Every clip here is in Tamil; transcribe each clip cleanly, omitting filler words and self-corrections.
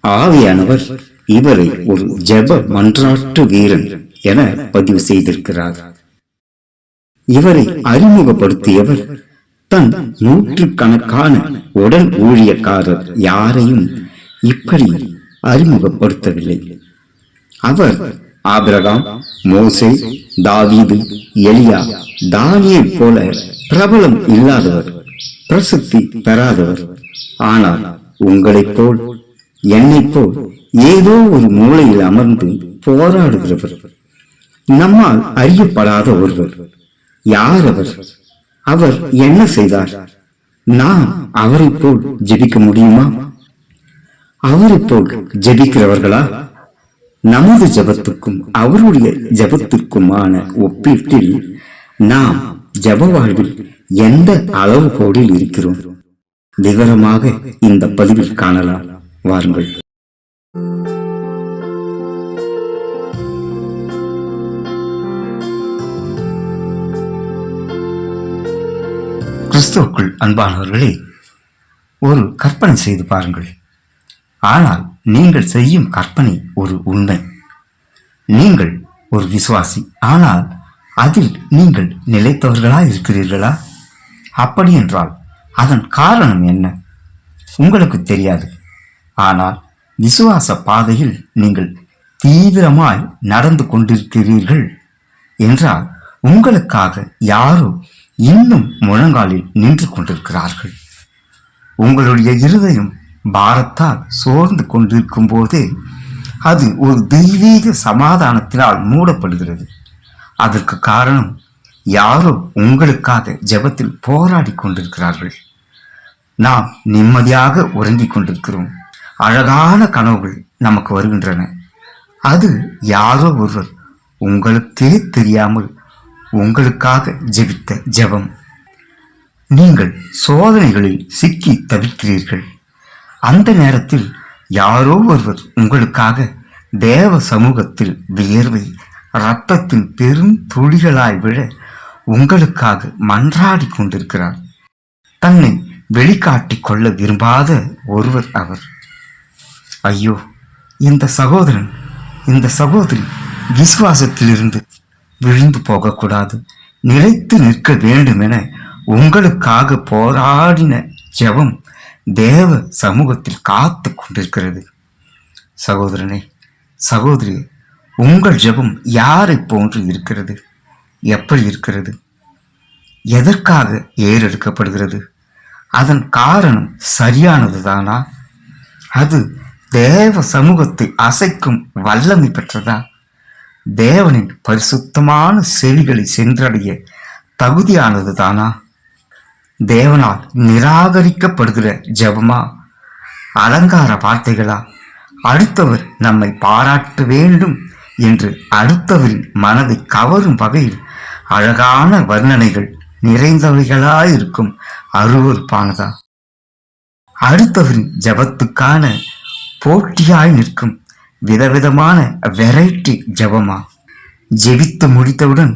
ஆவியானவர் இவரை ஒரு ஜெப மன்றாட்டு வீரன் என பதிவு செய்திருக்கிறார். இவரை அறிமுகப்படுத்தியவர் தன் நூற்றுக்கணக்கான உடல் ஊழியக்காரர் யாரையும் இப்படி அறிமுகப்படுத்தவில்லை. அவர் ஆபிரகாம், மோசே, தாவீது, எலியா, தானியேல் போல பிரபலம் இல்லாதவர், பிரசித்தி பெறாதவர். ஆனால் உங்களைப் போல் என்னைப் போல் ஏதோ ஒரு மூலையில் அமர்ந்து போராடுகிறவர், நம்மால் அறியப்படாத ஒருவர். யார் அவர்? அவர் என்ன செய்தார்? நாம் அவரை போல் ஜெபிக்க முடியுமா? அவரை போல் ஜெபிக்கிறவர்களா? நமது ஜபத்துக்கும் அவருடைய ஜபத்திற்குமான ஒப்பீட்டில் நாம் ஜப வாழ்வில் எந்த அளவுகோடில் இருக்கிறோம்? விவரமாக இந்த பதிவில் காணலாம். வாருங்கள். கிறிஸ்துவுக்குள் அன்பானவர்களே, ஒரு கற்பனை செய்து பாருங்கள். ஆனால் நீங்கள் செய்யும் கற்பனை ஒரு உண்மை. நீங்கள் ஒரு விசுவாசி, ஆனால் அதில் நீங்கள் நிலைத்தவர்களா இருக்கிறீர்களா? அப்படி என்றால் அதன் காரணம் என்ன? உங்களுக்கு தெரியாது. ஆனால் விசுவாச பாதையில் நீங்கள் தீவிரமாய் நடந்து கொண்டிருக்கிறீர்கள் என்றால் உங்களுக்காக யாரோ இன்னும் முழங்காலில் நின்று கொண்டிருக்கிறார்கள். உங்களுடைய இருதயம் பாரத்தால் சோர்ந்து கொண்டிருக்கும் போதே அது ஒரு தெய்வீக சமாதானத்தினால் மூடப்படுகிறது. அதற்கு காரணம் யாரோ உங்களுக்காக ஜெபத்தில் போராடி கொண்டிருக்கிறார்கள். நாம் நிம்மதியாக உறங்கிக் கொண்டிருக்கிறோம். அழகான கனவுகள் நமக்கு வருகின்றன. அது யாரோ ஒருவர் உங்களுக்கே தெரியாமல் உங்களுக்காக ஜெபித்த ஜெபம். நீங்கள் சோதனைகளில் சிக்கி தவிக்கிறீர்கள். அந்த நேரத்தில் யாரோ ஒருவர் உங்களுக்காக தேவ சமூகத்தில் வியர்வை இரத்தத்தின் பெரும் துளிகளாய் விழ உங்களுக்காக மன்றாடி கொண்டிருக்கிறார். தன்னை வெளிக்காட்டிக் கொள்ள விரும்பாத ஒருவர் அவர். ஐயோ, இந்த சகோதரன், இந்த சகோதரி விசுவாசத்திலிருந்து விழுந்து போகக்கூடாது, நிலைத்து நிற்க வேண்டும் என உங்களுக்காக போராடின ஜெபம் தேவ சமூகத்தில் காத்து கொண்டிருக்கிறது. சகோதரனே, சகோதரி, உங்கள் ஜெபம் யாரை போன்று இருக்கிறது? எப்படி இருக்கிறது? எதற்காக ஏறெடுக்கப்படுகிறது? அதன் காரணம் சரியானதுதானா? அது தேவ சமூகத்தை அசைக்கும் வல்லமை பெற்றதா? தேவனின் பரிசுத்தமான செவிகளை சென்றடைய தகுதியானதுதானா? தேவனால் நிராகரிக்கப்படுகிற ஜெபமா? அலங்கார வார்த்தைகளா? அடுத்தவர் நம்மை பாராட்ட வேண்டும் என்று அடுத்தவரின் மனதை கவரும் வகையில் அழகான வர்ணனைகள் நிறைந்தவைகளாயிருக்கும் அருவருப்பானதா? அடுத்தவரின் ஜபத்துக்கான போட்டியாய் நிற்கும் விதவிதமான வெரைட்டி ஜபமா? ஜெபித்து முடித்தவுடன்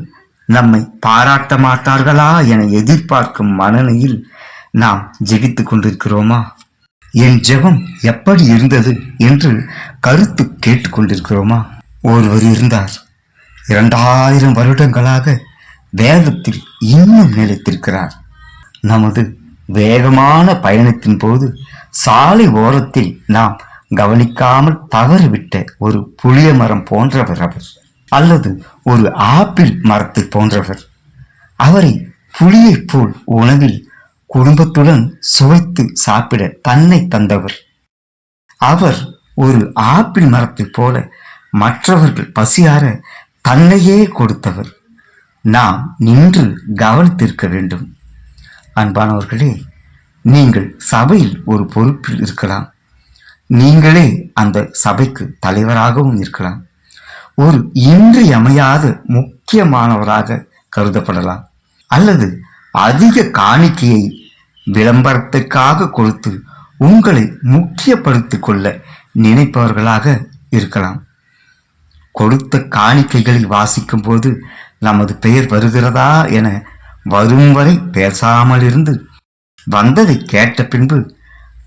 நம்மை பாராட்ட மாட்டார்களா என எதிர்பார்க்கும் மனநிலையில் நாம் ஜெபித்து கொண்டிருக்கிறோமா? என் ஜெபம் எப்படி இருந்தது என்று கருத்து கேட்டுக்கொண்டிருக்கிறோமா? ஒருவர் இருந்தார், 2000 வருடங்களாக வேதத்தில் இன்னும் நிலைத்திருக்கிறார். நமது வேகமான பயணத்தின் போது சாலை ஓரத்தில் நாம் கவனிக்காமல் தவறிவிட்ட ஒரு புளிய மரம் போன்றவர் அவர், அல்லது ஒரு ஆப்பிள் மரத்தை போன்றவர். அவரை புளியைப் போல் உணவில் குடும்பத்துடன் சுவைத்து சாப்பிட தன்னை தந்தவர். அவர் ஒரு ஆப்பிள் மரத்தைப் போல மற்றவர்கள் பசியார தன்னையே கொடுத்தவர். நாம் நின்று கவனித்திருக்க வேண்டும். அன்பானவர்களே, நீங்கள் சபையில் ஒரு பொறுப்பில் இருக்கலாம். நீங்களே அந்த சபைக்கு தலைவராகவும் இருக்கலாம். ஒரு இன்றியமையாத முக்கியமானவராக கருதப்படலாம். அல்லது அதிக காணிக்கையை விளம்பரத்துக்காக கொடுத்து உங்களை முக்கியப்படுத்திக் கொள்ள நினைப்பவர்களாக இருக்கலாம். கொடுத்த காணிக்கைகளை வாசிக்கும் போது நமது பெயர் வருகிறதா என வரும் வரை பேசாமல் இருந்து வந்ததை கேட்ட பின்பு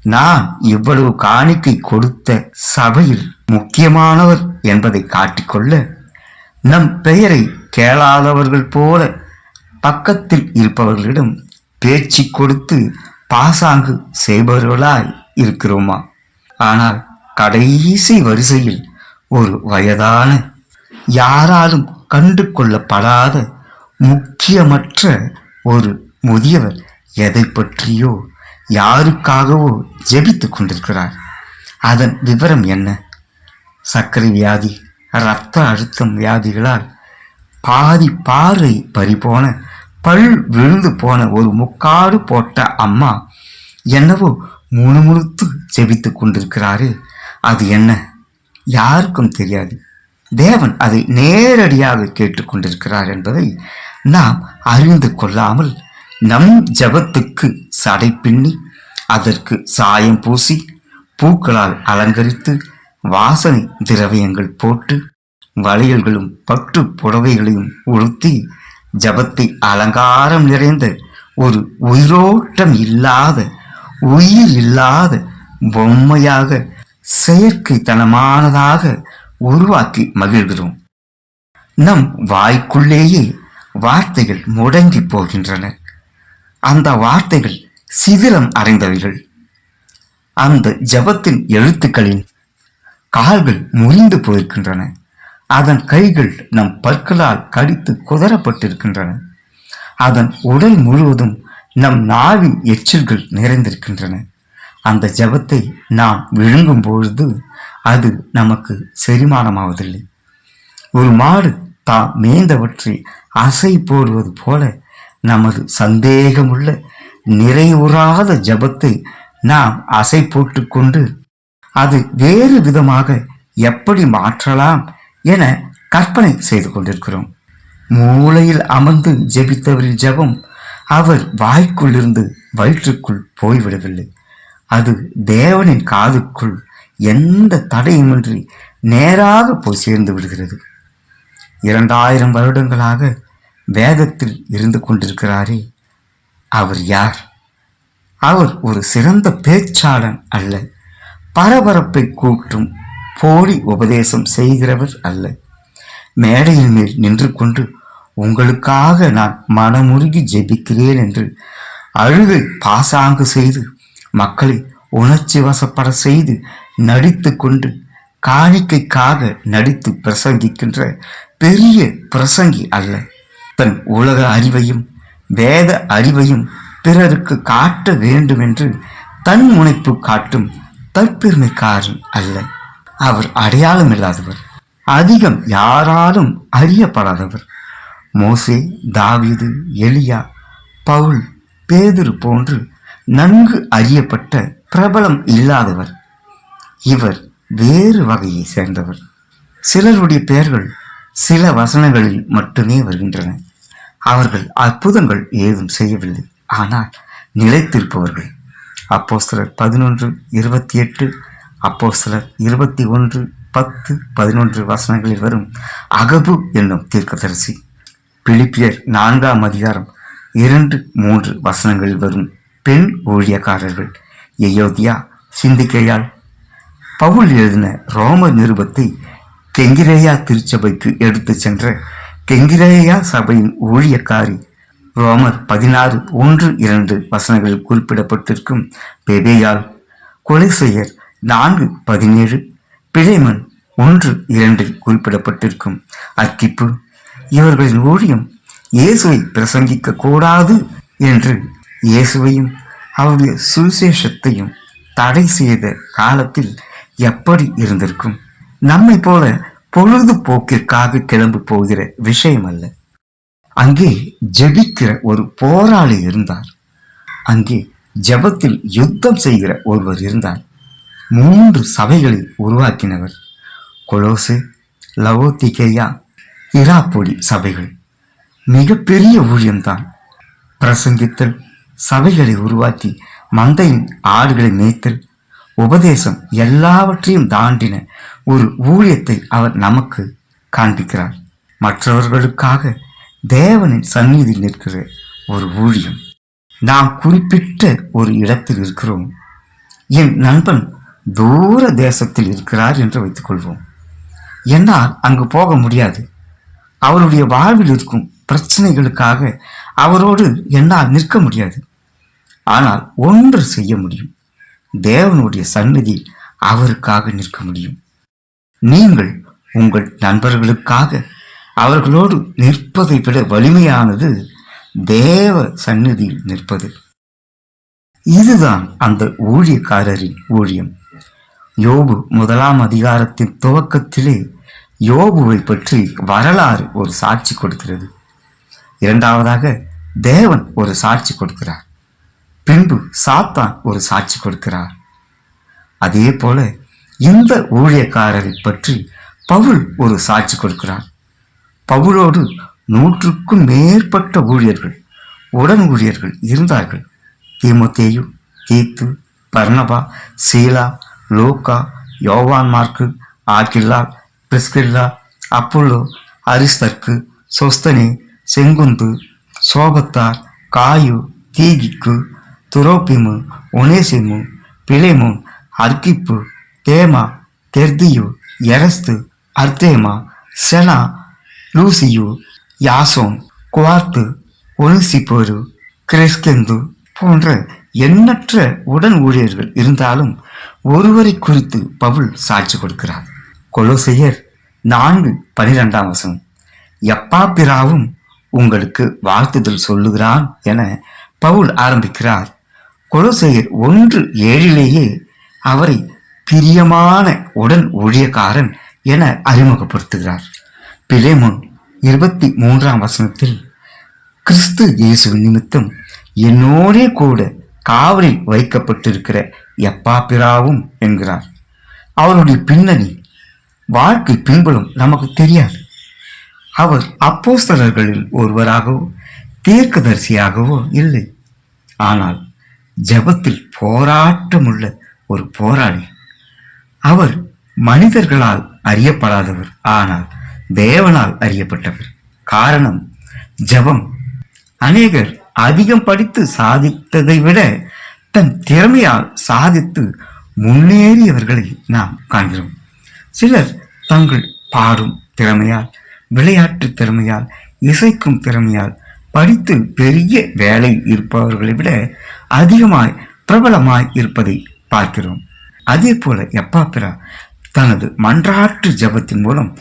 நான் இவ்வளவு காணிக்கை கொடுத்த சபையில் முக்கியமானவர் என்பதை காட்டிக்கொள்ள நம் பெயரை கேளாதவர்கள் போல பக்கத்தில் இருப்பவர்களிடம் பேச்சு கொடுத்து பாசாங்கு செய்பவர்களாய் இருக்கிறோமா? ஆனால் கடைசி வரிசையில் ஒரு வயதான, யாராலும் கண்டு கொள்ளப்படாத, முக்கியமற்ற ஒரு முதியவர் எதை பற்றியோ யாருக்காகவோ ஜெபித்துக் கொண்டிருக்கிறார். அதன் விவரம் என்ன? சர்க்கரை வியாதி, இரத்த அழுத்தம் வியாதிகளால் பாதி பார்வை பறிபோன, பல் விழுந்து போன ஒரு முக்காடு போட்ட அம்மா என்னவோ முணுமுணுத்து ஜெபித்துக் கொண்டிருக்கிறாரே, அது என்ன? யாருக்கும் தெரியாது. தேவன் அதை நேரடியாக கேட்டுக்கொண்டிருக்கிறார் என்பதை நாம் அறிந்து கொள்ளாமல் நம் ஜபத்துக்கு சடை பின்னி, அதற்கு சாயம் பூசி, பூக்களால் அலங்கரித்து, வாசனை திரவியங்கள் போட்டு, வளையல்களும் பட்டு புடவைகளையும் உடுத்தி, ஜபத்தை அலங்காரம் நிறைந்த ஒரு உயிரோட்டம் இல்லாத, உயிர் இல்லாத பொம்மையாக, செயற்கைத்தனமானதாக உருவாக்கி மகிழ்கிறோம். நம் வாய்க்குள்ளேயே வார்த்தைகள் முடங்கி போகின்றன. அந்த வார்த்தைகள் சிதிலம் அடைந்தவைகள். அந்த ஜபத்தின் எழுத்துக்களின் கால்கள் முறிந்து போயிருக்கின்றன. அதன் கைகள் நம் பற்களால் கடித்து குதறப்பட்டிருக்கின்றன. அதன் உடல் முழுவதும் நம் நாவின் எச்சில்கள் நிறைந்திருக்கின்றன. அந்த ஜபத்தை நாம் விழுங்கும் பொழுது அது நமக்கு செரிமானமாவதில்லை. ஒரு மாடு தாம் மேய்ந்தவற்றை அசை போடுவது போல நமது சந்தேகமுள்ள, நிறைவுறாத ஜபத்தை நாம் அசை போட்டு கொண்டு அது வேறு விதமாக எப்படி மாற்றலாம் என கற்பனை செய்து கொண்டிருக்கிறோம். மூளையில் அமர்ந்து ஜெபித்தவரின் ஜபம் அவர் வாய்க்குள்ளிருந்து வயிற்றுக்குள் போய்விடவில்லை. அது தேவனின் காதுக்குள் எந்த தடையுமின்றி நேராக போய் சேர்ந்து விடுகிறது. 2000 வருடங்களாக வேதத்தில் இருந்து கொண்டிருக்கிறாரே, அவர் யார்? அவர் ஒரு சிறந்த பேச்சாளன் அல்ல. பரபரப்பை கூட்டும் போலி உபதேசம் செய்கிறவர் அல்ல. மேடையின் மேல் நின்று கொண்டு உங்களுக்காக நான் மனமுருகி ஜெபிக்கிறேன் என்று அழுகை பாசாங்கு செய்து, மக்களை உணர்ச்சி வசப்பட செய்து நடித்து கொண்டு, காணிக்கைக்காக நடித்து பிரசங்கிக்கின்ற பெரிய பிரசங்கி அல்ல. தன் உலக அறிவையும் வேத அறிவையும் பிறருக்கு காட்ட வேண்டும் என்று தன் முனைப்பு காட்டும் தற்பெருமைக்காரன் அல்ல. அவர் அடையாளம் இல்லாதவர், அதிகம் யாராலும் அறியப்படாதவர். மோசே, தாவீது, எலியா, பவுல், பேதுரு போன்று நன்கு அறியப்பட்ட பிரபலம் இல்லாதவர். இவர் வேறு வகையை சேர்ந்தவர். சிலருடைய பெயர்கள் சில வசனங்களில் மட்டுமே வருகின்றன. அவர்கள் அற்புதங்கள் ஏதும் செய்யவில்லை, ஆனால் நிலைத்திருப்பவர்கள். அப்போஸ்தலர் 11:28, அப்போஸ்தலர் 21:10-11 வசனங்களில் வரும் அகபு என்னும் தீர்க்கதரிசி, பிலிப்பியர் 4:2-3 வசனங்களில் வரும் பெண் ஊழியக்காரர்கள், எயோதியா, சிந்திக்கையால், பவுல் எழுதின ரோம நிருபத்தை கெங்கிரேயா திருச்சபைக்கு எடுத்து சென்ற கெங்கிரேயா சபையின் ஊழியக்காரி, ரோமர் 16:1-2 வசனங்களில் குறிப்பிடப்பட்டிருக்கும் பெபேயால், கொலைசெயர் 4:17, பிழைமன் 1:2 குறிப்பிடப்பட்டிருக்கும் அர்க்கிப்பு, இவர்களின் ஊழியம் இயேசுவை பிரசங்கிக்க கூடாது என்று இயேசுவையும் அவருடைய சுவிசேஷத்தையும் தடை செய்த காலத்தில் எப்படி இருந்திருக்கும்? நம்மை போல பொழுதுபோக்கிற்காக கிளம்பி போகிற விஷயம் அல்ல. அங்கே ஜெபிக்கிற ஒரு போராளி இருந்தார். அங்கே ஜெபத்தில் யுத்தம் செய்கிற ஒருவர் இருந்தார். 3 சபைகளை உருவாக்கினவர். கொலோசு, லவோதிகேயா, இராப்பொலி சபைகள். மிகப்பெரிய ஊழியம்தான். பிரசங்கித்தல், சபைகளை உருவாக்கி மந்தையின் ஆடுகளை மேய்த்தல், உபதேசம் எல்லாவற்றையும் தாண்டின ஒரு ஊழியத்தை அவர் நமக்கு காண்பிக்கிறார். மற்றவர்களுக்காக தேவனின் சந்நிதியில் நிற்கிற ஒரு ஊழியம். நாம் குறிப்பிட்ட ஒரு இடத்தில் இருக்கிறோம். என் நண்பன் தூர தேசத்தில் இருக்கிறார் என்று வைத்துக் கொள்வோம். என்னால் அங்கு போக முடியாது. அவருடைய வாழ்வில் இருக்கும் பிரச்சனைகளுக்காக அவரோடு என்னால் நிற்க முடியாது. ஆனால் ஒன்று செய்ய முடியும். தேவனுடைய சந்நிதி அவருக்காக நிற்க முடியும். நீங்கள் உங்கள் நண்பர்களுக்காக அவர்களோடு நிற்பதை விட வலிமையானது தேவ சந்நிதியில் நிற்பது. இதுதான் அந்த ஊழியக்காரரின் ஊழியம். யோபு 1 அதிகாரத்தின் துவக்கத்திலே யோபுவை பற்றி வரலாறு ஒரு சாட்சி கொடுக்கிறது. இரண்டாவதாக தேவன் ஒரு சாட்சி கொடுக்கிறார். பின்பு சாத்தான் ஒரு சாட்சி கொடுக்கிறார். அதே போல இந்த ஊழியக்காரரை பற்றி பவுல் ஒரு சாட்சி கொடுக்கிறார். பவுலோடு 100க்கும் மேற்பட்ட ஊழியர்கள், உடன் ஊழியர்கள் இருந்தார்கள். தீமோத்தேயு, தீத்து, பர்னபா, சீலா, லூக்கா, யோவான் மார்க்கு, ஆக்கில்லா, பிரிஸ்கில்லா, அப்போலோ, அரிஸ்தர்க்கு, சொஸ்தனே, செங்குந்து, சோபத்தார், காயு, தீகிக்கு, துரோபிமு, ஒனேசிமு, பிலேமு, அர்கிப்பு, தேமா, தெர்தியு, எரஸ்து, அர்த்தேமா, செனா, லூசியு, யாசோன், குவார்த்து, ஒலிசிபோரு, கிரெஸ்கெந்து போன்ற எண்ணற்ற உடன் ஊழியர்கள் இருந்தாலும் ஒருவரை குறித்து பவுல் சாட்சி கொடுக்கிறார். கொலோசையர் 4:12 எப்பாப்பிராவும் உங்களுக்கு வாழ்த்துதல் சொல்லுகிறான் என பவுல் ஆரம்பிக்கிறார். கொலோசையர் 1:7 அவரை பிரியமான உடன் ஊழியக்காரன் என அறிமுகப்படுத்துகிறார். பிலேமோன் 23 கிறிஸ்து இயேசுவின் நிமித்தம் என்னோடே கூட காவலில் வைக்கப்பட்டிருக்கிற எப்பாப்பிராவும் என்கிறார். அவருடைய பின்னணி, வாழ்க்கை பின்புலம் நமக்கு தெரியாது. அவர் அப்போஸ்தலர்களில் ஒருவராகவோ தீர்க்கதரிசியாகவோ இல்லை. ஆனால் ஜெபத்தில் போராட்டமுள்ள ஒரு போராளி. அவர் மனிதர்களால் அறியப்படாதவர், ஆனால் தேவனால் அறியப்பட்டவர். காரணம் ஜெபம். அநேகர் அதிகம் படித்து சாதித்ததை விட தன் திறமையால் சாதித்து முன்னேறியவர்களை நாம் காண்கிறோம். சிலர் தங்கள் பாடும் திறமையால், விளையாட்டு திறமையால், இசைக்கும் திறமையால் படித்து பெரிய வேலை இருப்பவர்களை விட அதிகமாய் பிரபலமாய் இருப்பதை பார்க்கிறோம். அதே போல எப்பாப்பிரா தனது மன்றாட்டு ஜெபத்தின் மூலம்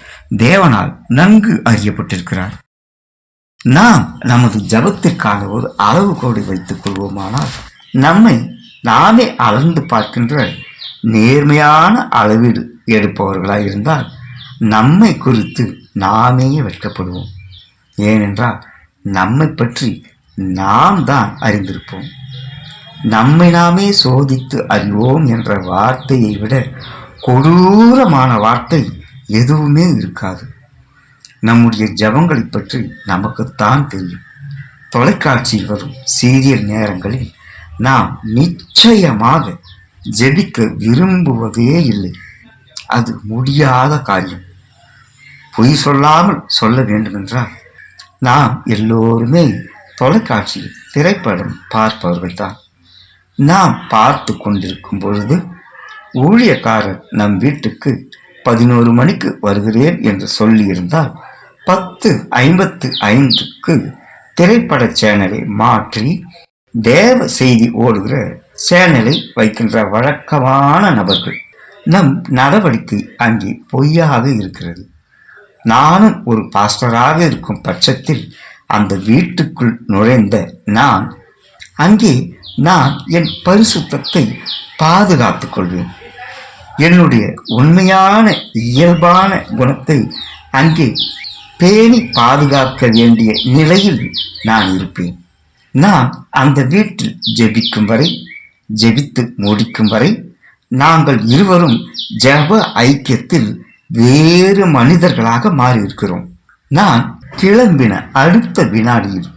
தேவனால் நன்கு அறியப்பட்டிருக்கிறார். நாம் நமது ஜெபத்திற்கான ஒரு அளவுகோடு வைத்துக் கொள்வோமானால், நம்மை நாமே அளந்து பார்க்கின்ற நேர்மையான அளவீடு எடுப்பவர்களாய் இருந்தால் நம்மை குறித்து நாமே வெட்கப்படுவோம். ஏனென்றால் நம்மை பற்றி நாம் தான் அறிந்திருப்போம். நம்மை நாமே சோதித்து அறிவோம் என்ற வார்த்தையை விட கொடூரமான வார்த்தை எதுவுமே இருக்காது. நம்முடைய ஜெபங்களை பற்றி நமக்குத்தான் தெரியும். தொலைக்காட்சியில் வரும் சீரியல் நேரங்களில் நாம் நிச்சயமாக ஜெபிக்க விரும்புவதே இல்லை. அது முடியாத காரியம். பொய் சொல்லாமல் சொல்ல வேண்டுமென்றால் நாம் எல்லோருமே தொலைக்காட்சியில் திரைப்படம் பார்ப்பவர்கள் தான். நாம் பார்த்து கொண்டிருக்கும் பொழுது ஊழியக்காரர் நம் வீட்டுக்கு 11 மணிக்கு வருகிறேன் என்று சொல்லியிருந்தால் 10:55 திரைப்பட சேனலை மாற்றி தேவ செய்தி ஓடுகிற சேனலை வைக்கின்ற வழக்கமான நபர்கள். நம் நடவடிக்கை அங்கே பொய்யாக இருக்கிறது. நானும் ஒரு பாஸ்டராக இருக்கும் பட்சத்தில் அந்த வீட்டுக்குள் நுழைந்த நான் என் பரிசுத்தத்தை பாதுகாத்துக் கொள்வேன். என்னுடைய உண்மையான இயல்பான குணத்தை அங்கே பேணி பாதுகாக்க வேண்டிய நிலையில் நான் இருப்பேன். நான் அந்த வீட்டில் ஜெபிக்கும் வரை, ஜெபித்து முடிக்கும் வரை நாங்கள் இருவரும் ஜெப ஐக்கியத்தில் வேறு மனிதர்களாக மாறியிருக்கிறோம். நான் கிளம்பின அடுத்த வினாடியில்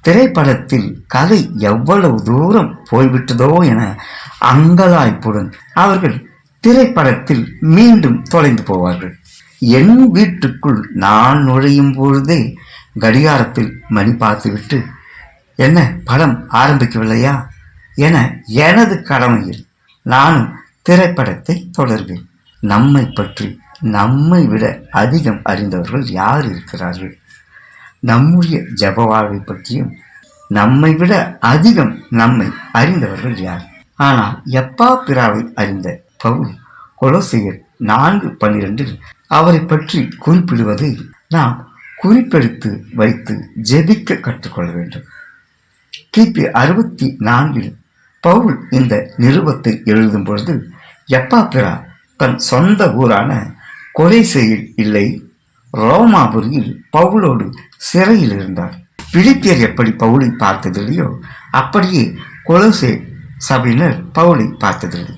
திரைப்படத்தில் கதை எவ்வளவு தூரம் போய்விட்டதோ என அங்கலாய்ப்புடன் அவர்கள் திரைப்படத்தில் மீண்டும் தொலைந்து போவார்கள். என் வீட்டுக்குள் நான் நுழையும் பொழுதே கடிகாரத்தில் மணி பார்த்துவிட்டு, என்ன படம் ஆரம்பிக்கவில்லையா என எனது கடமையில் நானும் திரைப்படத்தை தொடர்வேன். நம்மை பற்றி நம்மை விட அதிகம் அறிந்தவர்கள் யார் இருக்கிறார்கள்? நம்முடைய ஜெப வாழ்வை பற்றியும் நம்மை விட அதிகம் நம்மை அறிந்தவர்கள் யார்? ஆனால் எப்பா பிராவை அறிந்த பவுல் கொலோசையர் 4:12 அவரை பற்றி குறிப்பிடுவதை நாம் குறிப்பெடுத்து வைத்து ஜெபிக்க கற்றுக்கொள்ள வேண்டும். கிபி 64 பவுல் இந்த நிருபத்தை எழுதும் பொழுது எப்பா பிறா தன் சொந்த ஊரான கொலோசையில் இல்லை, ரோமாபுரியில் பவுலோடு சிறையில் இருந்தார். பிலிப்பியர் எப்படி பவுலை பார்த்ததில்லையோ அப்படியே கொலோசே சபையினர் பவுலை பார்த்ததில்லை.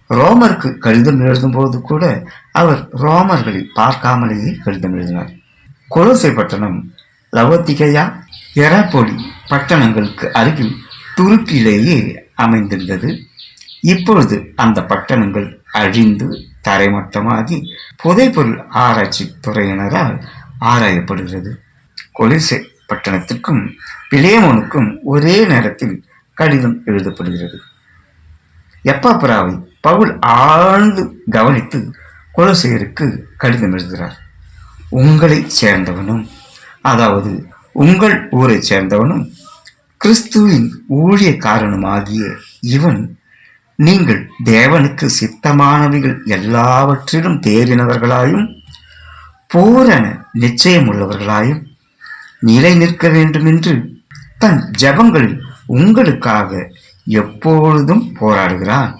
ரோமருக்கு கடிதம் எழுதும்போது கூட அவர் ரோமர்களை பார்க்காமலேயே கடிதம் எழுதினார். கொலோசை பட்டணம் லவோதிகேயா, எராபொலி பட்டணங்களுக்கு அருகில் துருக்கியிலேயே அமைந்திருந்தது. இப்பொழுது அந்த பட்டணங்கள் அழிந்து தரைமட்டமாகி புதைப்பொருள் ஆராய்ச்சி துறையினரால் ஆராயப்படுகிறது. கொலோசை பட்டணத்திற்கும் பிலேமோனுக்கும் ஒரே நேரத்தில் கடிதம் எழுதப்படுகிறது. எப்பாப்பிராவை பவுல் ஆழ்ந்து கவனித்து கொலோசையருக்கு கடிதம் எழுதுகிறார். உங்களை சேர்ந்தவனும், அதாவது உங்கள் ஊரை சேர்ந்தவனும் கிறிஸ்துவின் ஊழியக்காரனுமாகிய இவன் நீங்கள் தேவனுக்கு சித்தமானவைகள் எல்லாவற்றிலும் தேறினவர்களாயும் பூரண நிச்சயமுள்ளவர்களாயும் நிலை நிற்க வேண்டுமென்று தன் ஜெபங்களில் உங்களுக்காக எப்பொழுதும் போராடுகிறான்.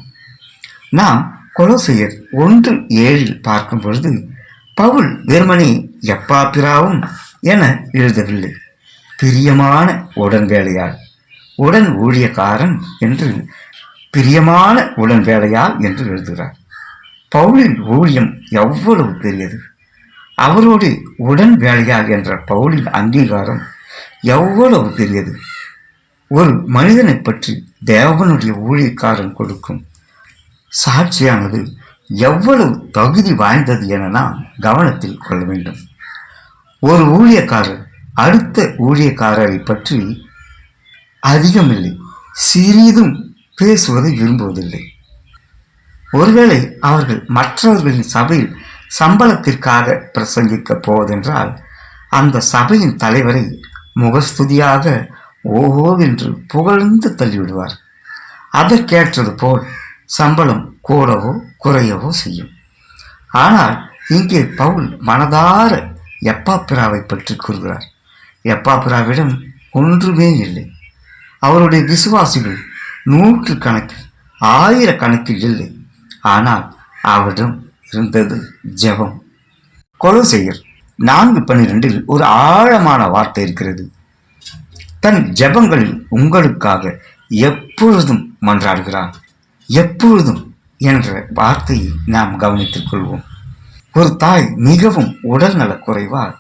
நாம் கொலோசையர் 1:7 பார்க்கும் பொழுது பவுல் வெறுமனே எப்பாப்பிராவும் என எழுதவில்லை, பிரியமான உடன் வேலையாள், உடன் ஊழியக்காரன் என்று பிரியமான உடன் வேலையாள் என்று எழுதுகிறார். பவுலின் ஊழியம் எவ்வளவு பெரியது! அவரோடு உடன் வேலையாள் என்ற பவுலின் அங்கீகாரம் எவ்வளவு பெரியது! ஒரு மனிதனை பற்றி தேவனுடைய ஊழியக்காரன் கொடுக்கும் சாட்சியானது எவ்வளவு தகுதி வாய்ந்தது என நாம் கவனத்தில் கொள்ள வேண்டும். ஒரு ஊழியக்காரர் அடுத்த ஊழியக்காரரை பற்றி அதிகமில்லை, சிறிதும் பேசுவதை விரும்புவதில்லை. ஒருவேளை அவர்கள் மற்றவர்களின் சபையில் சம்பளத்திற்காக பிரசங்கிக்க போவதென்றால் அந்த சபையின் தலைவரை முகஸ்துதியாக ஓஹோவென்று புகழ்ந்து தள்ளிவிடுவார். அதற்கேற்றது போல் சம்பளம் கூடவோ குறையவோ செய்யும். ஆனால் இங்கே பவுல் மனதார எப்பாப்பிராவை பற்றி கூறுகிறார். எப்பாப்பிராவிடம் ஒன்றுமே இல்லை. அவருடைய விசுவாசிகள் 100 கணக்கில் 1000 கணக்கில் இல்லை. ஆனால் அவரிடம் இருந்தது ஜெபம். கொலோசையர் 4:12 ஒரு ஆழமான வார்த்தை இருக்கிறது. தன் ஜெபங்களில் உங்களுக்காக எப்பொழுதும் மன்றாடுகிறார். எப்பொழுதும் என்ற வார்த்தையை நாம் கவனித்துக் கொள்வோம். ஒரு தாய் மிகவும் உடல் நல குறைவால்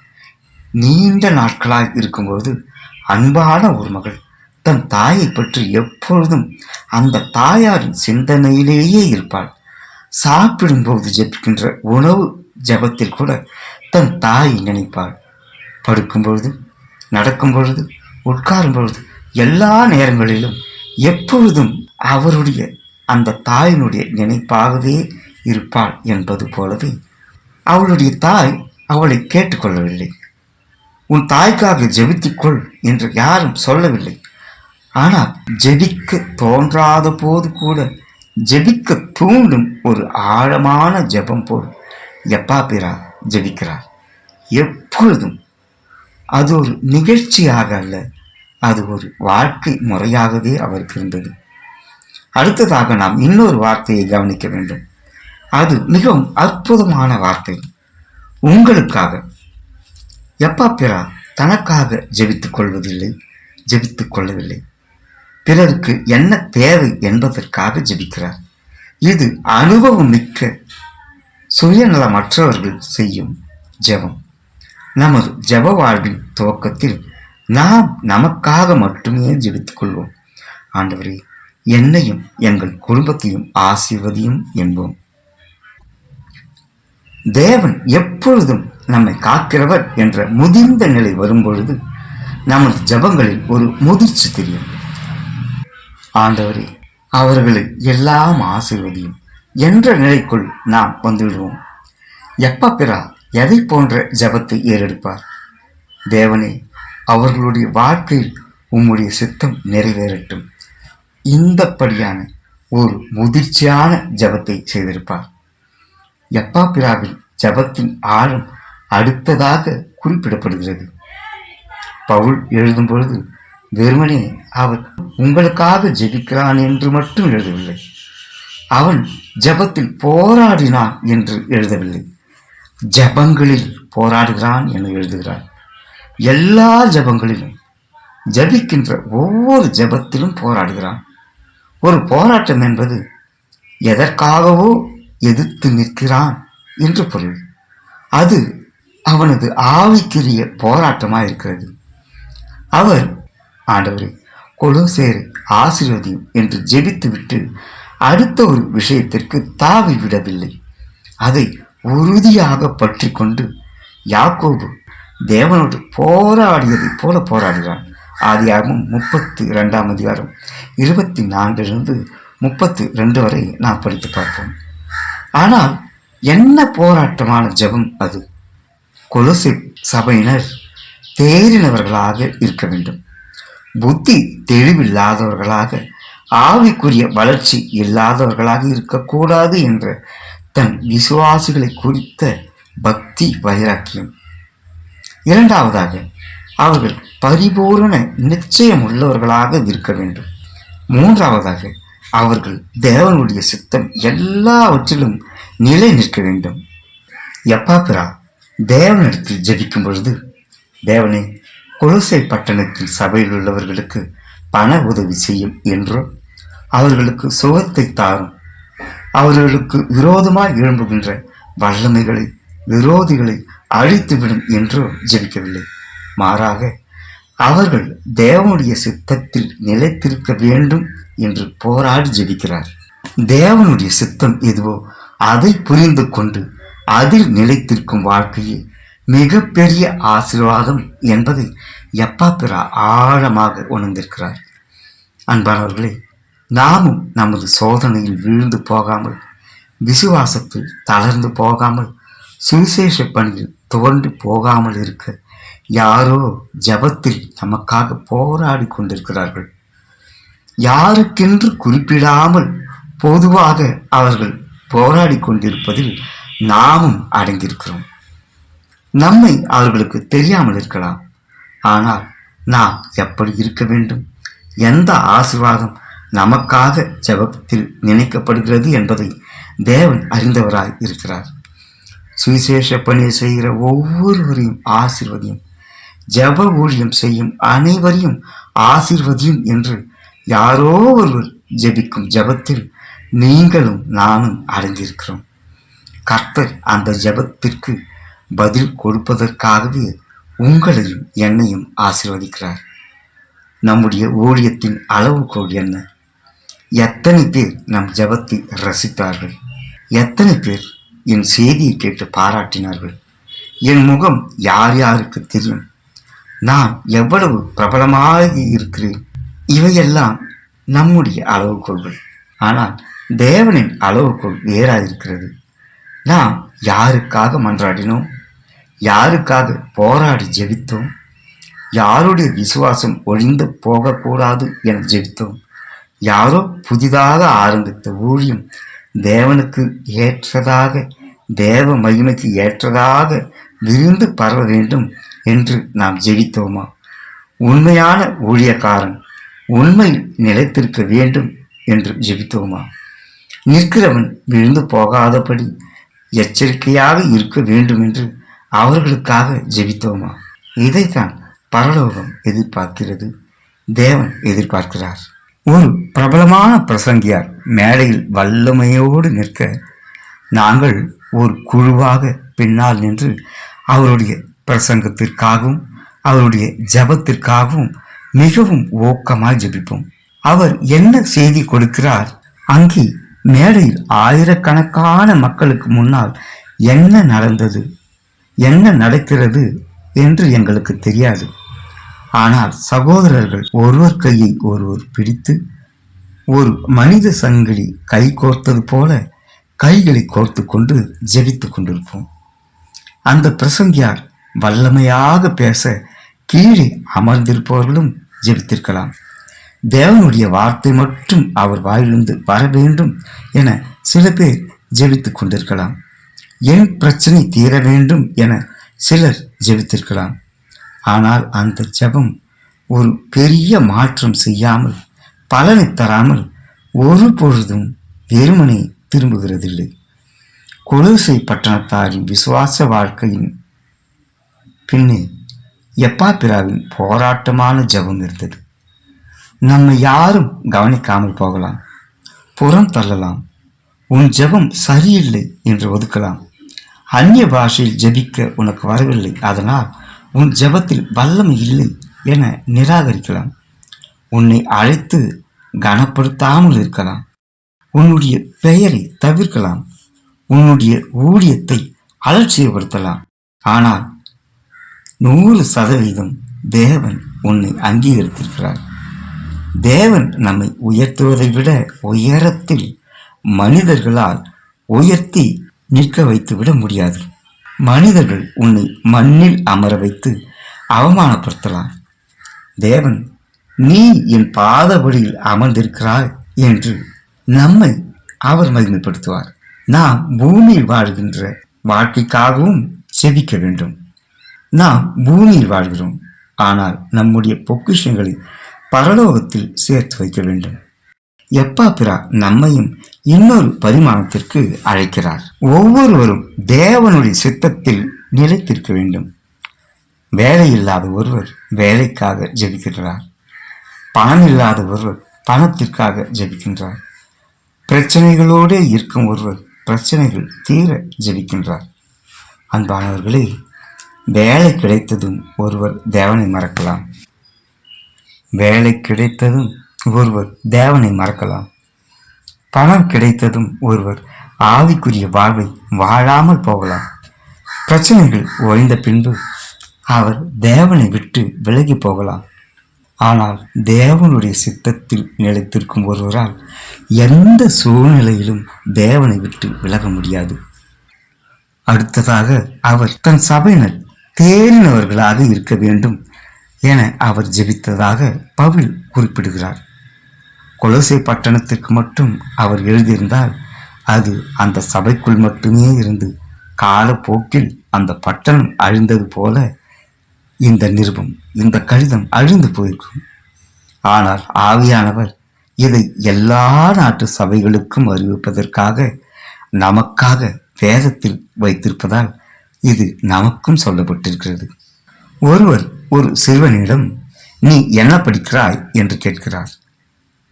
நீண்ட நாட்களாய் இருக்கும்போது அன்பான ஒரு மகள் தன் தாயை பற்றி எப்பொழுதும் அந்த தாயாரின் சிந்தனையிலேயே இருப்பாள். சாப்பிடும்போது ஜெபிக்கின்ற உணவு ஜெபத்தில் கூட தன் தாயை நினைப்பாள். படுக்கும் பொழுது, நடக்கும் பொழுது, உட்காரும் பொழுது, எல்லா நேரங்களிலும் எப்பொழுதும் அவருடைய அந்த தாயினுடைய நினைப்பாகவே இருப்பாள் என்பது போலவே அவளுடைய தாய் அவளை கேட்டுக்கொள்ளவில்லை. உன் தாய்க்காக ஜெபித்துக்கொள் என்று யாரும் சொல்லவில்லை. ஆனால் ஜெபிக்க தோன்றாத போது கூட ஜெபிக்க தூண்டும் ஒரு ஆழமான ஜெபம் போல் எப்பாப்பிரா ஜெபிக்கிறார். எப்பொழுதும் அது ஒரு நிகழ்ச்சியாக அல்ல, அது ஒரு வாழ்க்கை முறையாகவே அவருக்கு இருந்தது. அடுத்ததாக நாம் இன்னொரு வார்த்தையை கவனிக்க வேண்டும். அது மிகவும் அற்புதமான வார்த்தை. உங்களுக்காக. எப்பாப்பிரா தனக்காக ஜெபித்துக் கொள்வதில்லை, ஜெபித்துக் கொள்ளவில்லை. பிறருக்கு என்ன தேவை என்பதற்காக ஜெபிக்கிறார். இது அனுபவம் மிக்க சுயநலமற்றவர்கள் செய்யும் ஜெபம். நமது ஜெப வாழ்வின் துவக்கத்தில் நாம் நமக்காக மட்டுமே ஜெபித்துக் கொள்வோம். ஆண்டவரே, என்னையும் எங்கள் குடும்பத்தையும் ஆசீர்வதியும் என்போம். தேவன் எப்பொழுதும் நம்மை காக்கிறவர் என்ற முதிர்ந்த நிலை வரும்பொழுது நமது ஜெபங்களில் ஒரு முதிர்ச்சி தெரியும். ஆண்டவரே, அவர்களை எல்லாம் ஆசீர்வதியும் என்ற நிலைக்குள் நாம் வந்துவிடுவோம். எப்பா பிறா எதை போன்ற ஜபத்தை ஏறெடுப்பார்? தேவனே, அவர்களுடைய வாழ்க்கையில் உம்முடைய சித்தம் நிறைவேறட்டும். இந்தப்படியான ஒரு முதிர்ச்சியான ஜபத்தை செய்திருப்பார். எப்பா பிராவில் ஜபத்தின் ஆழம் அடுத்ததாக குறிப்பிடப்படுகிறது. பவுல் எழுதும் பொழுது வெறுமனே அவர் உங்களுக்காக ஜெபிக்கிறான் என்று மட்டும் எழுதவில்லை, அவன் ஜபத்தில் போராடினான் என்று எழுதவில்லை, ஜபங்களில் போராடுகிறான் என எழுதுகிறார். எல்லா ஜபங்களிலும், ஜபிக்கின்ற ஒவ்வொரு ஜபத்திலும் போராடுகிறான். ஒரு போராட்டம் என்பது எதற்காகவோ எதிர்த்து நிற்கிறான் என்று பொருள். அது அவனது ஆவிக்குரிய போராட்டமாக இருக்கிறது. அவர் ஆண்டவரே, கொலோசேயரை ஆசீர்வதியும் என்று ஜெபித்துவிட்டு அடுத்த ஒரு விஷயத்திற்கு தாவி விடவில்லை. அதை உறுதியாக பற்றி கொண்டு யாக்கோபு தேவனோடு போராடியதை போல போராடுகிறான். ஆதியாகமம் 32ஆம் அதிகாரம் 24 32 வரை நாம் படித்து பார்ப்போம். ஆனால் என்ன போராட்டமான ஜெபம் அது! கொலோசை சபையினர் தேறினவர்களாக இருக்க வேண்டும், புத்தி தெளிவில்லாதவர்களாக, ஆவிக்குரிய வளர்ச்சி இல்லாதவர்களாக இருக்கக்கூடாது என்ற தன் விசுவாசிகளை குறித்த பக்தி வைராக்கியம். இரண்டாவதாக, அவர்கள் பரிபூரண நிச்சயம் உள்ளவர்களாக இருக்க வேண்டும். மூன்றாவதாக, அவர்கள் தேவனுடைய சித்தம் எல்லாவற்றிலும் நிலை நிற்க வேண்டும். எப்பா பிறா தேவனிடத்தில் ஜெபிக்கும் பொழுது, தேவனே, கொலோசை பட்டணத்தில் சபையில் உள்ளவர்களுக்கு பண உதவி செய்யும் என்றோ, அவர்களுக்கு சுகத்தை தாரும், அவர்களுக்கு விரோதமாய் எழும்புகின்ற வல்லமைகளை, விரோதிகளை அழித்துவிடும் என்றோ ஜெபிக்கவில்லை. மாறாக அவர்கள் தேவனுடைய சித்தத்தில் நிலைத்திருக்க வேண்டும் என்று போராடி ஜெபிக்கிறார். தேவனுடைய சித்தம் எதுவோ அதை புரிந்து கொண்டு அதில் நிலைத்திருக்கும் வாழ்க்கையே மிகப்பெரிய ஆசீர்வாதம் என்பதை எப்பா பிறா ஆழமாக உணர்ந்திருக்கிறார். அன்பானவர்களே, நாமும் நமது சோதனையில் வீழ்ந்து போகாமல், விசுவாசத்தில் தளர்ந்து போகாமல், சுவிசேஷ பணியில் துவண்டு போகாமல் இருக்க யாரோ ஜபத்தில் நமக்காக போராடி கொண்டிருக்கிறார்கள். யாருக்கென்று குறிப்பிடாமல் பொதுவாக அவர்கள் போராடி கொண்டிருப்பதில் நாமும் அடங்கியிருக்கிறோம். நம்மை அவர்களுக்கு தெரியாமல் இருக்கலாம், ஆனால் நாம் எப்படி இருக்க வேண்டும், எந்த ஆசீர்வாதம் நமக்காக ஜபத்தில் நினைக்கப்படுகிறது என்பதை தேவன் அறிந்தவராய் இருக்கிறார். சுவிசேஷ பணி செய்கிற ஒவ்வொருவரையும் ஆசீர்வதியும், ஜப ஊழியம் செய்யும் அனைவரையும் ஆசீர்வதியும் என்று யாரோ ஒருவர் ஜெபிக்கும் ஜபத்தில் நீங்களும் நானும் அடங்கியிருக்கிறோம். கர்த்தர் அந்த ஜபத்திற்கு பதில் கொடுப்பதற்காகவே உங்களையும் என்னையும் ஆசீர்வதிக்கிறார். நம்முடைய ஊழியத்தின் அளவுகோல் என்ன? எத்தனை பேர் நம் ஜபத்தை ரசித்தார்கள்? எத்தனை பேர் என் செய்தியை கேட்டு பாராட்டினார்கள்? என் முகம் யார் யாருக்கு தெரியும்? நான் எவ்வளவு பிரபலமாக இருக்கிறேன்? இவையெல்லாம் நம்முடைய அளவுகோள்கள். ஆனால் தேவனின் அளவுகோல் வேறாயிருக்கிறது. நாம் யாருக்காக மன்றாடினோம்? யாருக்காக போராடி ஜெபித்தோம்? யாருடைய விசுவாசம் ஒழிந்து போகக்கூடாது என ஜெபித்தோம்? யாரோ புதிதாக ஆரம்பித்த ஊழியம் தேவனுக்கு ஏற்றதாக, தேவ மகிமைக்கு ஏற்றதாக விரிந்து பரவ வேண்டும் என்று நாம் ஜெபித்தோமா? உண்மையான ஊழியக்காரன் உண்மை நிலைத்திருக்க வேண்டும் என்று ஜெபித்தோமா? நிற்கிறவன் விழுந்து போகாதபடி எச்சரிக்கையாக இருக்க வேண்டும் என்று அவர்களுக்காக ஜெபித்தோமா? இதைத்தான் பரலோகம் எதிர்பார்க்கிறது, தேவன் எதிர்பார்க்கிறார். ஒரு பிரபலமான பிரசங்கியார் மேடையில் வல்லமையோடு நிற்க, நாங்கள் ஒரு குழுவாக பின்னால் நின்று அவருடைய பிரசங்கத்திற்காகவும் அவருடைய ஜபத்திற்காகவும் மிகவும் ஊக்கமாய் ஜெபிப்போம். அவர் என்ன செய்தி கொடுக்கிறார், அங்கே மேடையில் ஆயிரக்கணக்கான மக்களுக்கு முன்னால் என்ன நடந்தது, என்ன நடக்கிறது என்று எங்களுக்கு தெரியாது. ஆனால் சகோதரர்கள் ஒருவர் கையை ஒருவர் பிடித்து ஒரு மனித சங்கிலி கை கோர்த்தது போல கைகளை கோர்த்து கொண்டு ஜெபித்துக் கொண்டிருப்போம். அந்த பிரசங்கியார் வல்லமையாக பேச கீழே அமர்ந்திருப்பவர்களும் ஜெபித்திருக்கலாம். தேவனுடைய வார்த்தை மட்டும் அவர் வாயிலிருந்து வர வேண்டும் என சில பேர் ஜெபித்துக் கொண்டிருக்கலாம். என் பிரச்சனை தீர வேண்டும் என சிலர் ஜெபித்திருக்கலாம். ஆனால் அந்த ஜெபம் ஒரு பெரிய மாற்றம் செய்யாமல், பலனை தராமல் ஒரு பொழுதும் வெறுமனே திரும்புகிறதில்லை. கொலோசை பட்டணத்தாரின் விசுவாச வாழ்க்கையின் பின்னே எப்பாப்பிராவின் போராட்டமான ஜெபம் இருந்தது. நம்மை யாரும் கவனிக்காமல் போகலாம், புறம் தள்ளலாம், உன் ஜெபம் சரியில்லை என்று ஒதுக்கலாம். அந்நிய பாஷையில் ஜெபிக்க உனக்கு வரவில்லை, அதனால் உன் ஜெபத்தில் வல்லமை இல்லை என நிராகரிக்கலாம். உன்னை அழைத்து கனப்படுத்தாமல் இருக்கலாம். உன்னுடைய பெயரை தவிர்க்கலாம். உன்னுடைய ஊழியத்தை அலட்சியப்படுத்தலாம். ஆனால் 100% தேவன் உன்னை அங்கீகரித்திருக்கிறார். தேவன் நம்மை உயர்த்துவதை விட உயரத்தில் மனிதர்களால் உயர்த்தி நிற்க வைத்து விட முடியாது. மனிதர்கள் உன்னை மண்ணில் அமர வைத்து அவமானப்படுத்தலாம். தேவன் நீ என் பாதபடியில் அமர்ந்திருக்கிறாய் என்று நம்மை அவர் மகிமைப்படுத்துவார். நாம் பூமியில் வாழ்கின்ற வாழ்க்கைக்காகவும் செபிக்க வேண்டும். நாம் பூமியில் வாழ்கிறோம், ஆனால் நம்முடைய பொக்கிஷங்களை பரலோகத்தில் சேர்த்து வைக்க வேண்டும். எப்பாப்பிரா நம்மையும் இன்னொரு பரிமாணத்திற்கு அழைக்கிறார். ஒவ்வொருவரும் தேவனுடைய சித்தத்தில் நிலைத்திருக்க வேண்டும். வேலை இல்லாத ஒருவர் வேலைக்காக ஜெபிக்கின்றார். பணம் இல்லாத ஒருவர் பணத்திற்காக ஜெபிக்கின்றார். பிரச்சனைகளோடு இருக்கும் ஒருவர் பிரச்சனைகள் தீர ஜெபிக்கின்றார். அன்பானவர்களே, வேலை கிடைத்ததும் ஒருவர் தேவனை மறக்கலாம். வேலை கிடைத்ததும் ஒருவர் தேவனை மறக்கலாம். பணம் கிடைத்ததும் ஒருவர் ஆவிக்குரிய வாழ்வை வாழாமல் போகலாம். பிரச்சனைகள் ஓய்ந்த பின்பு அவர் தேவனை விட்டு விலகி போகலாம். ஆனால் தேவனுடைய சித்தத்தில் நிலைத்திருக்கும் ஒருவரால் எந்த சூழ்நிலையிலும் தேவனை விட்டு விலக முடியாது. அடுத்ததாக அவர் தன் சபையினர் தேறினவர்களாக இருக்க வேண்டும் என அவர் ஜெபித்ததாக பவுல் குறிப்பிடுகிறார். கொலோசை பட்டணத்திற்கு மட்டும் அவர் எழுதியிருந்தால் அது அந்த சபைக்குள் மட்டுமே இருந்து காலப்போக்கில் அந்த பட்டணம் அழிந்தது போல இந்த நிருபம், இந்த கடிதம் அழிந்து போயிருக்கும். ஆனால் ஆவியானவர் இதை எல்லா நாட்டு சபைகளுக்கும் அறிவிப்பதற்காக நமக்காக வேதத்தில் வைத்திருப்பதால் இது நமக்கும் சொல்லப்பட்டிருக்கிறது. ஒருவர் ஒரு சிறுவனிடம் நீ என்ன படிக்கிறாய் என்று கேட்கிறார்.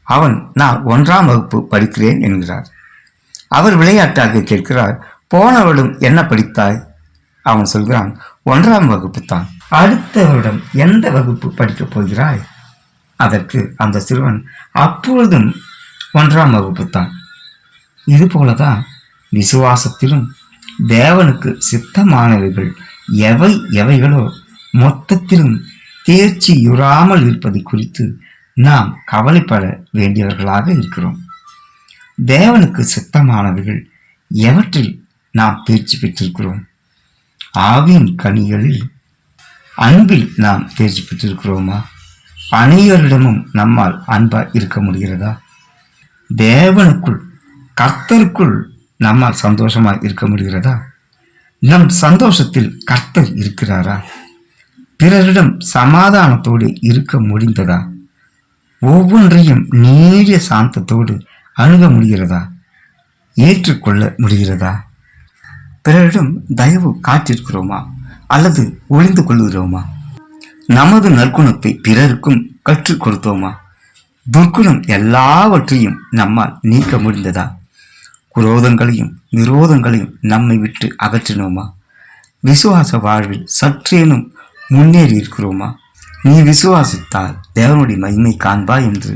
அவன் நான் 1ஆம் வகுப்பு படிக்கிறேன் என்கிறார். அவர் விளையாட்டாக கேட்கிறார், போன வருடம் என்ன படித்தாய்? அவன் சொல்கிறான், 1ஆம் வகுப்பு தான். அடுத்த வருடம் எந்த வகுப்பு படிக்கப் போகிறாய்? அதற்கு அந்த சிறுவன் அப்பொழுதும் 1ஆம் வகுப்பு தான். இது போலதான் விசுவாசத்திலும் தேவனுக்கு சித்தமானவைகள் எவைகளோ மொத்தத்திலும் தேர்ச்சியுறாமல் இருப்பதை குறித்து நாம் கவலைப்பட வேண்டியவர்களாக இருக்கிறோம். தேவனுக்கு சித்தமானவைகள் எவற்றில் நாம் தேர்ச்சி பெற்றிருக்கிறோம்? ஆவியின் கனிகளில் அன்பில் நாம் தேர்ச்சி பெற்றிருக்கிறோமா? அனைவரிடமும் நம்மால் அன்பா இருக்க முடிகிறதா? தேவனுக்குள், கர்த்தருக்குள் நம்மால் சந்தோஷமாக இருக்க முடிகிறதா? நம் சந்தோஷத்தில் கர்த்தர் இருக்கிறாரா? பிறரிடம் சமாதானத்தோடு இருக்க முடிந்ததா? ஒவ்வொன்றையும் நீடிய சாந்தத்தோடு அணுக முடிகிறதா? ஏற்றுக்கொள்ள முடிகிறதா? பிறரிடம் தயவு காட்டிருக்கிறோமா அல்லது ஒளிந்து கொள்கிறோமா? நமது நற்குணத்தை பிறருக்கும் கற்றுக் கொடுத்தோமா? துர்க்குணம் எல்லாவற்றையும் நம்மால் நீக்க முடிந்ததா? குரோதங்களையும் விரோதங்களையும் நம்மை விட்டு அகற்றினோமா? விசுவாச வாழ்வில் சற்றேனும் முன்னேறி இருக்கிறோமா? நீ விசுவாசித்தால் தேவனுடைய மகிமை காண்பா என்று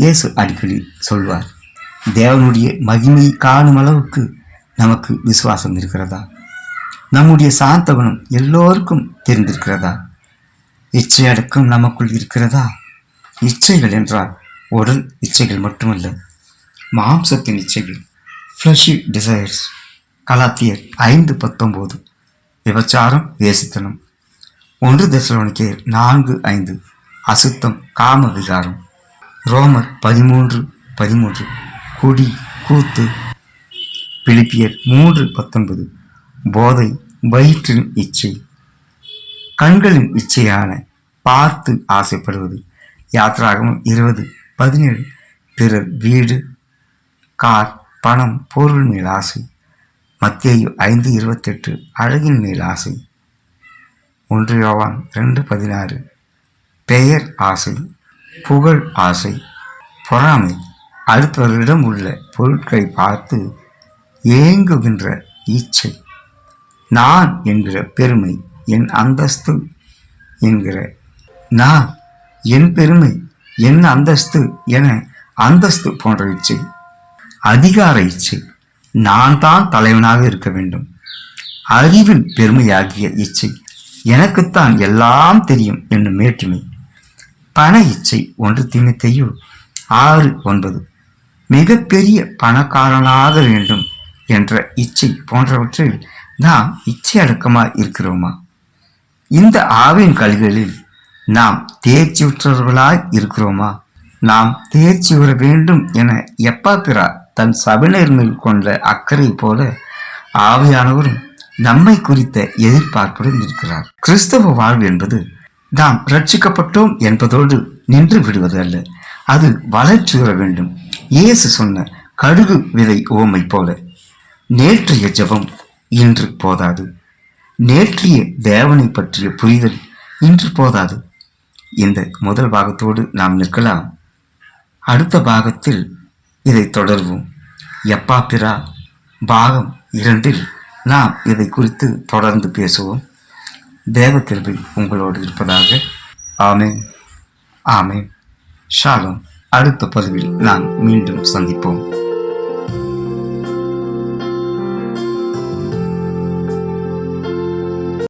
இயேசு அடிக்கடி சொல்வார். தேவனுடைய மகிமை காணும் அளவுக்கு நமக்கு விசுவாசம் இருக்கிறதா? நம்முடைய சாந்த குணம் எல்லோருக்கும் தெரிந்திருக்கிறதா? இச்சையடக்கம் நமக்குள் இருக்கிறதா? இச்சைகள் என்றால் உடல் இச்சைகள் மட்டுமல்ல, மாம்சத்தின் இச்சைகள், ஃப்ளஷி டிசைர்ஸ். கலாத்தியர் 5:19. விபச்சாரம், வேசித்தனம். 1 தெசலோனிக்கேயர் 4:5. அசுத்தம், காம விகாரம். ரோமர் 13:13. குடி, கூத்து. பிலிப்பியர் 3:19. போதை, வயிற்றின் இச்சை. கண்களின் இச்சையான பார்த்து ஆசைப்படுவது. யாத்ராகமம் 20:17. பிறர் வீடு, கார், பணம், பொருள் மேல் ஆசை. மத்தேயு 5:28. அழகின் மேல் ஆசை. 1 யோவான் 2:16. பெயர் ஆசை, புகழ் ஆசை, பொறாமை. அடுத்தவர்களிடம் உள்ள பொருட்களை பார்த்து ஏங்குகின்ற இச்சை. நான் என்கிற பெருமை, என் அந்தஸ்து என்கிற நான், என் பெருமை, என் அந்தஸ்து என அந்தஸ்து போன்ற இச்சை. அதிகார இச்சை, நான் தான் தலைவனாக இருக்க வேண்டும். அறிவில் பெருமையாகிய இச்சை, எனக்குத்தான் எல்லாம் தெரியும் என்னும் மேட்டுமை. பண இச்சை. 1 தீமோத்தேயு 6:9. மிகப்பெரிய பணக்காரனாக வேண்டும் என்ற இச்சை போன்றவற்றில் நாம் இச்சை அடக்கமாய் இருக்கிறோமா? இந்த ஆவின் கல்விகளில் நாம் தேர்ச்சியுற்றவர்களாய் இருக்கிறோமா? நாம் தேர்ச்சி பெற வேண்டும் என எப்பாப்பிரா தன் சபையினர் மேல் கொண்ட அக்கறை போல ஆவியானவரும் நம்மை குறித்த எதிர்பார்ப்புடன் இருக்கிறார். கிறிஸ்தவ வாழ்வு என்பது நாம் ரட்சிக்கப்பட்டோம் என்பதோடு நின்று விடுவது அல்ல, அது வளர்ச்சி பெற வேண்டும். இயேசு சொன்ன கடுகு விதை உவமை போல, நேற்றைய ஜெபம் இன்று போதாது, நேற்றைய தேவனை பற்றிய புரிதல் இன்று போதாது. இந்த முதல் பாகத்தோடு நாம் நிற்கலாம். அடுத்த பாகத்தில் இதை தொடர்வோம். எப்பாப்பிரா பாகம் 2 நாம் இதை குறித்து தொடர்ந்து பேசுவோம். தேவ கிருபை உங்களோடு இருப்பதாக. ஆமென், ஆமென். ஷாሎም. அடுத்த பதிவில் நாம் மீண்டும் சந்திப்போம்.